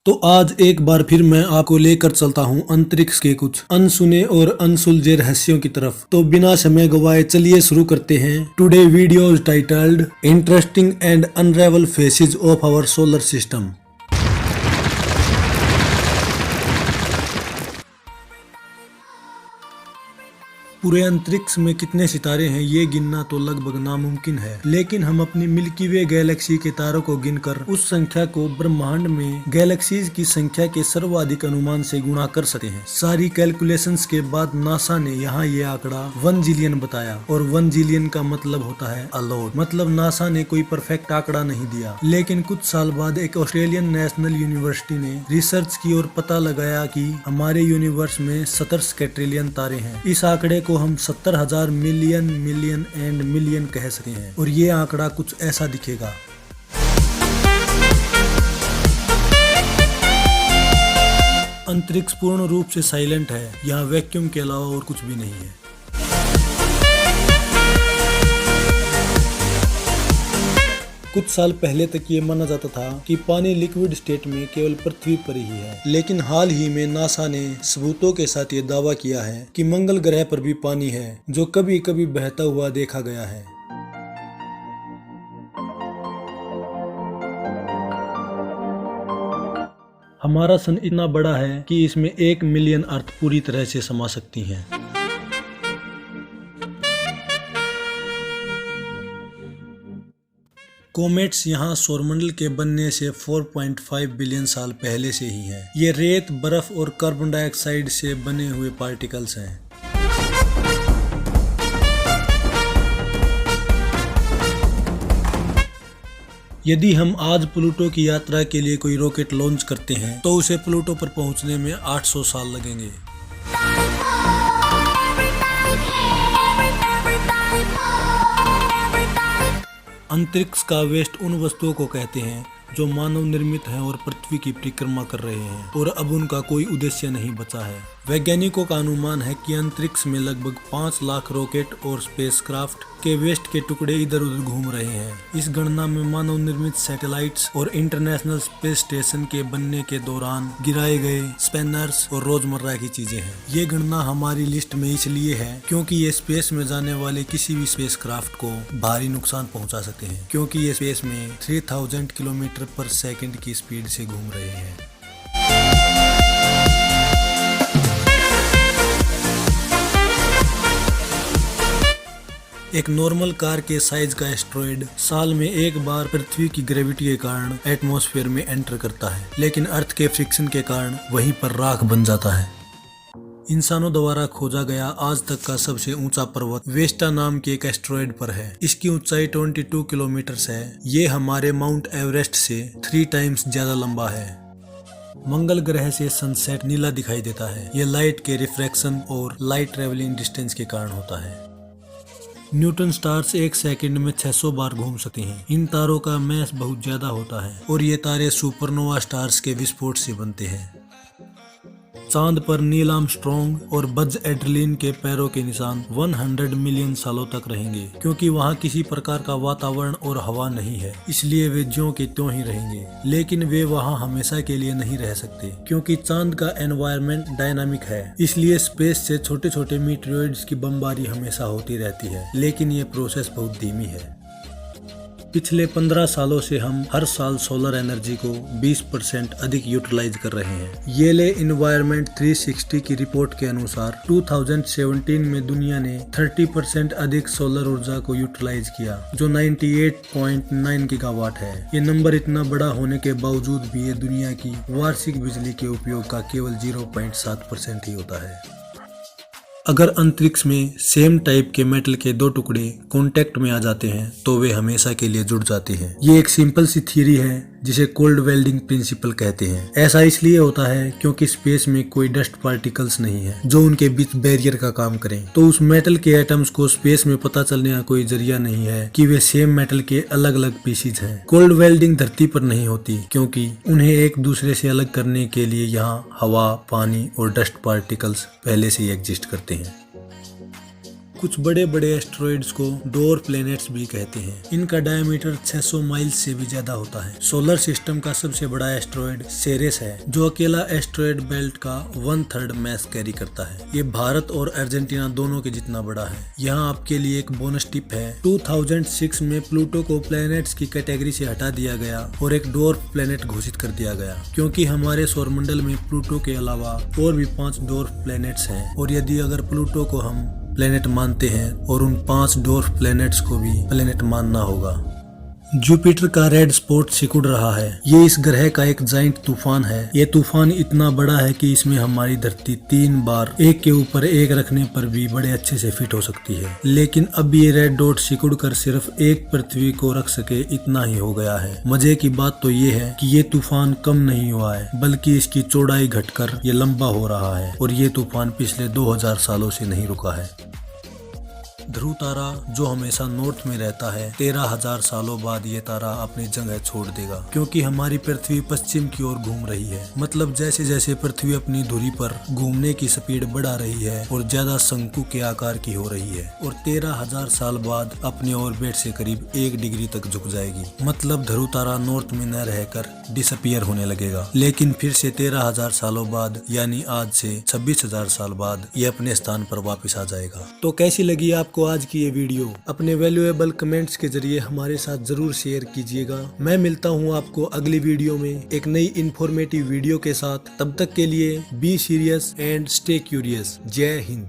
तो आज एक बार फिर मैं आपको लेकर चलता हूँ अंतरिक्ष के कुछ अनसुने और अनसुलझे रहस्यों की तरफ। तो बिना समय गवाए चलिए शुरू करते हैं। Today video is titled interesting and unravel faces of our solar system. पूरे अंतरिक्ष में कितने सितारे हैं ये गिनना तो लगभग नामुमकिन है, लेकिन हम अपनी मिल्की वे गैलेक्सी के तारों को गिनकर उस संख्या को ब्रह्मांड में गैलेक्सीज की संख्या के सर्वाधिक अनुमान से गुणा कर सकते हैं। सारी कैलकुलेशंस के बाद नासा ने यहाँ ये आंकड़ा 1 जिलियन बताया, और 1 जिलियन का मतलब होता है अलॉट। मतलब नासा ने कोई परफेक्ट आंकड़ा नहीं दिया, लेकिन कुछ साल बाद एक ऑस्ट्रेलियन नेशनल यूनिवर्सिटी ने रिसर्च की और पता लगाया कि हमारे यूनिवर्स में 70 स्कैट्रिलियन तारे हैं। इस आंकड़े को हम 70,000 मिलियन मिलियन एंड मिलियन कह सकते हैं, और ये आंकड़ा कुछ ऐसा दिखेगा। अंतरिक्ष पूर्ण रूप से साइलेंट है, यहाँ वैक्यूम के अलावा और कुछ भी नहीं है। कुछ साल पहले तक ये माना जाता था कि पानी लिक्विड स्टेट में केवल पृथ्वी पर ही है, लेकिन हाल ही में नासा ने सबूतों के साथ ये दावा किया है कि मंगल ग्रह पर भी पानी है, जो कभी कभी बहता हुआ देखा गया है। हमारा सन इतना बड़ा है कि इसमें 1 मिलियन अर्थ पूरी तरह से समा सकती हैं। कोमेट्स यहाँ सौरमंडल के बनने से 4.5 बिलियन साल पहले से ही है। ये रेत, बर्फ और कार्बन डाइऑक्साइड से बने हुए पार्टिकल्स हैं। यदि हम आज प्लूटो की यात्रा के लिए कोई रॉकेट लॉन्च करते हैं तो उसे प्लूटो पर पहुंचने में 800 साल लगेंगे। अंतरिक्ष का वेस्ट उन वस्तुओं को कहते हैं जो मानव निर्मित हैं और पृथ्वी की परिक्रमा कर रहे हैं, और अब उनका कोई उद्देश्य नहीं बचा है। वैज्ञानिकों का अनुमान है कि अंतरिक्ष में लगभग 5 लाख रॉकेट और स्पेसक्राफ्ट के वेस्ट के टुकड़े इधर उधर घूम रहे हैं। इस गणना में मानव निर्मित सैटेलाइट्स और इंटरनेशनल स्पेस स्टेशन के बनने के दौरान गिराए गए स्पैनर्स और रोजमर्रा की चीजें हैं। ये गणना हमारी लिस्ट में इसलिए है क्योंकि ये स्पेस में जाने वाले किसी भी स्पेसक्राफ्ट को भारी नुकसान पहुंचा सकते हैं, क्योंकि ये स्पेस में 3000 किलोमीटर पर सेकंड की स्पीड से घूम रहे हैं। एक नॉर्मल कार के साइज का एस्ट्रॉयड साल में एक बार पृथ्वी की ग्रेविटी के कारण एटमॉस्फेयर में एंटर करता है, लेकिन अर्थ के फ्रिक्शन के कारण वहीं पर राख बन जाता है। इंसानों द्वारा खोजा गया आज तक का सबसे ऊंचा पर्वत वेस्टा नाम के एक एस्ट्रॉयड पर है। इसकी ऊंचाई 22 किलोमीटर है। ये हमारे माउंट एवरेस्ट से 3 टाइम्स ज्यादा लंबा है। मंगल ग्रह से सनसेट नीला दिखाई देता है। ये लाइट के रिफ्रैक्शन और लाइट ट्रेवलिंग डिस्टेंस के कारण होता है। न्यूटन स्टार्स 1 सेकंड में 600 बार घूम सकते हैं। इन तारों का मैस बहुत ज्यादा होता है, और ये तारे सुपरनोवा स्टार्स के विस्फोट से बनते हैं। चांद पर नील आर्मस्ट्रॉन्ग और बज एड्रिन के पैरों के निशान 100 मिलियन सालों तक रहेंगे, क्योंकि वहाँ किसी प्रकार का वातावरण और हवा नहीं है, इसलिए वे ज्यों के त्यों ही रहेंगे। लेकिन वे वहाँ हमेशा के लिए नहीं रह सकते, क्योंकि चांद का एनवायरनमेंट डायनामिक है। इसलिए स्पेस से छोटे छोटे मीटेरॉइड्स की बमबारी हमेशा होती रहती है, लेकिन ये प्रोसेस बहुत धीमी है। पिछले 15 सालों से हम हर साल सोलर एनर्जी को 20% अधिक यूटिलाइज कर रहे हैं। येले इन्वायरमेंट 360 की रिपोर्ट के अनुसार 2017 में दुनिया ने 30% अधिक सोलर ऊर्जा को यूटिलाइज किया, जो 98.9 गीगावाट है। ये नंबर इतना बड़ा होने के बावजूद भी ये दुनिया की वार्षिक बिजली के उपयोग का केवल 0.7% ही होता है। अगर अंतरिक्ष में सेम टाइप के मेटल के 2 टुकड़े कांटेक्ट में आ जाते हैं तो वे हमेशा के लिए जुड़ जाते हैं। ये एक सिंपल सी थ्योरी है जिसे कोल्ड वेल्डिंग प्रिंसिपल कहते हैं। ऐसा इसलिए होता है क्योंकि स्पेस में कोई डस्ट पार्टिकल्स नहीं है जो उनके बीच बैरियर का काम करें। तो उस मेटल के एटम्स को स्पेस में पता चलने का कोई जरिया नहीं है कि वे सेम मेटल के अलग अलग पीसीज हैं। कोल्ड वेल्डिंग धरती पर नहीं होती, क्योंकि उन्हें एक दूसरे से अलग करने के लिए यहाँ हवा, पानी और डस्ट पार्टिकल्स पहले से ही एग्जिस्ट करते हैं। कुछ बड़े बड़े एस्ट्रॉइड्स को डोर प्लैनेट्स भी कहते हैं। इनका डायमीटर 600 माइल से भी ज्यादा होता है। सोलर सिस्टम का सबसे बड़ा एस्ट्रॉइड सेरेस है, जो अकेला एस्ट्रॉइड बेल्ट का 1/3 मैस कैरी करता है। ये भारत और अर्जेंटीना दोनों के जितना बड़ा है। यहाँ आपके लिए एक बोनस टिप है। 2006 में प्लूटो को प्लैनेट्स की कैटेगरी से हटा दिया गया और एक डोर्फ प्लैनेट घोषित कर दिया गया, क्योंकि हमारे सौरमंडल में प्लूटो के अलावा और भी 5 डोर्फ प्लैनेट्स हैं। और यदि अगर प्लूटो को हम प्लेनेट मानते हैं और उन 5 डोर्फ प्लेनेट्स को भी प्लेनेट मानना होगा। जुपिटर का रेड स्पॉट सिकुड़ रहा है। ये इस ग्रह का एक जाइंट तूफान है। ये तूफान इतना बड़ा है कि इसमें हमारी धरती 3 बार एक के ऊपर एक रखने पर भी बड़े अच्छे से फिट हो सकती है। लेकिन अब ये रेड डॉट सिकुड़ कर सिर्फ एक पृथ्वी को रख सके इतना ही हो गया है। मजे की बात तो ये है कि ये तूफान कम नहीं हुआ है, बल्कि इसकी चौड़ाई घटकर ये लंबा हो रहा है। और ये तूफान पिछले 2000 सालों से नहीं रुका है। ध्रुव तारा जो हमेशा नॉर्थ में रहता है, 13,000 सालों बाद ये तारा अपनी जगह छोड़ देगा, क्योंकि हमारी पृथ्वी पश्चिम की ओर घूम रही है। मतलब जैसे जैसे पृथ्वी अपनी धुरी पर घूमने की स्पीड बढ़ा रही है और ज्यादा शंकु के आकार की हो रही है, और 13,000 साल बाद अपने ऑर्बिट से करीब 1 डिग्री तक झुक जाएगी। मतलब ध्रुव तारा नॉर्थ में न रहकर डिसअपियर होने लगेगा। लेकिन फिर से 13,000 सालों बाद, यानी आज से 26,000 साल बाद, ये अपने स्थान पर वापस आ जाएगा। तो कैसी लगी आपको आज की ये वीडियो? अपने वैल्यूएबल कमेंट्स के जरिए हमारे साथ जरूर शेयर कीजिएगा। मैं मिलता हूँ आपको अगली वीडियो में एक नई इंफॉर्मेटिव वीडियो के साथ। तब तक के लिए be serious and stay curious. जय हिंद।